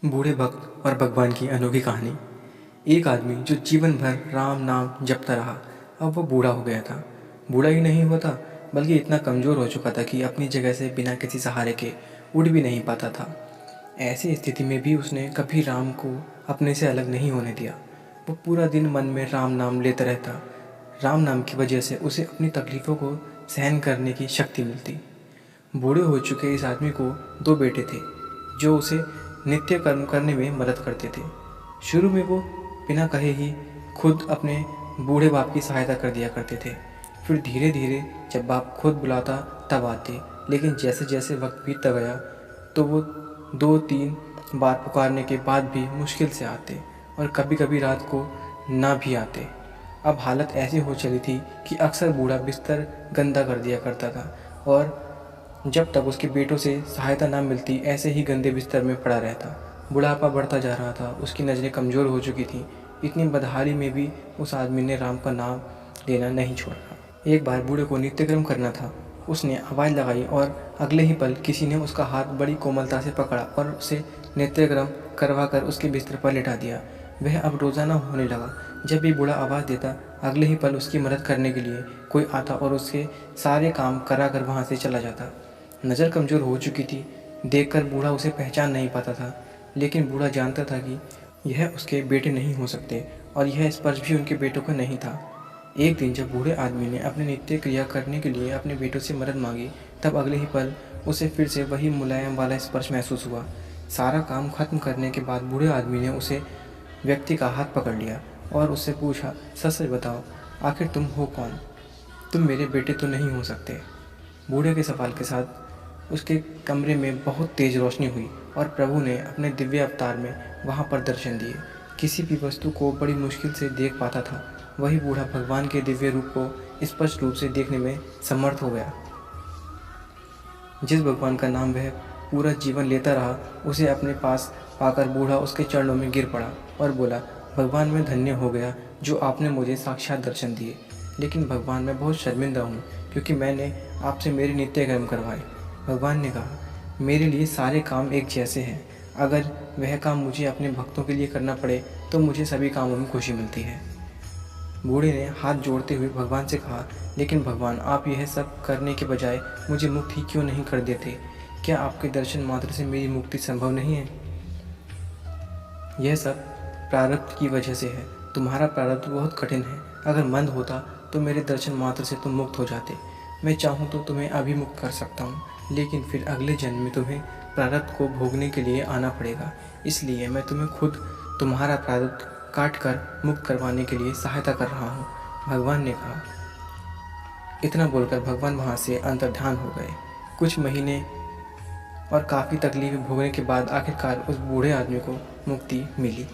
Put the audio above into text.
बूढ़े भक्त और भगवान की अनोखी कहानी। एक आदमी जो जीवन भर राम नाम जपता रहा, अब वो बूढ़ा हो गया था। बूढ़ा ही नहीं हुआ था, बल्कि इतना कमज़ोर हो चुका था कि अपनी जगह से बिना किसी सहारे के उठ भी नहीं पाता था। ऐसी स्थिति में भी उसने कभी राम को अपने से अलग नहीं होने दिया। वो पूरा दिन मन में राम नाम लेता रहता। राम नाम की वजह से उसे अपनी तकलीफ़ों को सहन करने की शक्ति मिलती। बूढ़े हो चुके इस आदमी को दो बेटे थे जो उसे नित्य कर्म करने में मदद करते थे। शुरू में वो बिना कहे ही खुद अपने बूढ़े बाप की सहायता कर दिया करते थे। फिर धीरे धीरे जब बाप खुद बुलाता तब आते, लेकिन जैसे जैसे वक्त बीतता गया तो वो 2-3 बार पुकारने के बाद भी मुश्किल से आते और कभी कभी रात को ना भी आते। अब हालत ऐसी हो चली थी कि अक्सर बूढ़ा बिस्तर गंदा कर दिया करता था और जब तक उसके बेटों से सहायता ना मिलती ऐसे ही गंदे बिस्तर में पड़ा रहता। बुढ़ापा बढ़ता जा रहा था, उसकी नज़रें कमज़ोर हो चुकी थीं। इतनी बदहाली में भी उस आदमी ने राम का नाम लेना नहीं छोड़ा। एक बार बूढ़े को नित्यक्रम करना था। उसने आवाज़ लगाई और अगले ही पल किसी ने उसका हाथ बड़ी कोमलता से पकड़ा और उसे नित्यक्रम करवा कर उसके बिस्तर पर लिटा दिया। वह अब रोज़ाना होने लगा। जब भी बूढ़ा आवाज़ देता, अगले ही पल उसकी मदद करने के लिए कोई आता और उसके सारे काम करा कर वहाँ से चला जाता। नज़र कमज़ोर हो चुकी थी, देखकर बूढ़ा उसे पहचान नहीं पाता था, लेकिन बूढ़ा जानता था कि यह उसके बेटे नहीं हो सकते और यह स्पर्श भी उनके बेटों का नहीं था। एक दिन जब बूढ़े आदमी ने अपनी नित्य क्रिया करने के लिए अपने बेटों से मदद मांगी, तब अगले ही पल उसे फिर से वही मुलायम वाला स्पर्श महसूस हुआ। सारा काम खत्म करने के बाद बूढ़े आदमी ने उसे व्यक्ति का हाथ पकड़ लिया और उससे पूछा, सच सच बताओ, आखिर तुम हो कौन? तुम मेरे बेटे तो नहीं हो सकते। बूढ़े के सवाल के साथ उसके कमरे में बहुत तेज़ रोशनी हुई और प्रभु ने अपने दिव्य अवतार में वहाँ पर दर्शन दिए। किसी भी वस्तु को बड़ी मुश्किल से देख पाता था, वही बूढ़ा भगवान के दिव्य रूप को स्पष्ट रूप से देखने में समर्थ हो गया। जिस भगवान का नाम वह पूरा जीवन लेता रहा, उसे अपने पास पाकर बूढ़ा उसके चरणों में गिर पड़ा और बोला, भगवान मैं धन्य हो गया जो आपने मुझे साक्षात दर्शन दिए। लेकिन भगवान मैं बहुत शर्मिंदा हूँ क्योंकि मैंने आपसे मेरे नित्य कर्म करवाए। भगवान ने कहा, मेरे लिए सारे काम एक जैसे हैं। अगर वह काम मुझे अपने भक्तों के लिए करना पड़े तो मुझे सभी कामों में खुशी मिलती है। बूढ़े ने हाथ जोड़ते हुए भगवान से कहा, लेकिन भगवान आप यह सब करने के बजाय मुझे मुक्त ही क्यों नहीं कर देते? क्या आपके दर्शन मात्र से मेरी मुक्ति संभव नहीं है? यह सब प्रारब्ध की वजह से है। तुम्हारा प्रारब्ध बहुत कठिन है। अगर मंद होता तो मेरे दर्शन मात्र से तुम मुक्त हो जाते। मैं चाहूँ तो तुम्हें अभी मुक्त कर सकता हूँ, लेकिन फिर अगले जन्म में तुम्हें प्रारब्ध को भोगने के लिए आना पड़ेगा। इसलिए मैं तुम्हें खुद तुम्हारा प्रारब्ध काट कर मुक्त करवाने के लिए सहायता कर रहा हूँ, भगवान ने कहा। इतना बोलकर भगवान वहाँ से अंतर्धान हो गए। कुछ महीने और काफ़ी तकलीफें भोगने के बाद आखिरकार उस बूढ़े आदमी को मुक्ति मिली।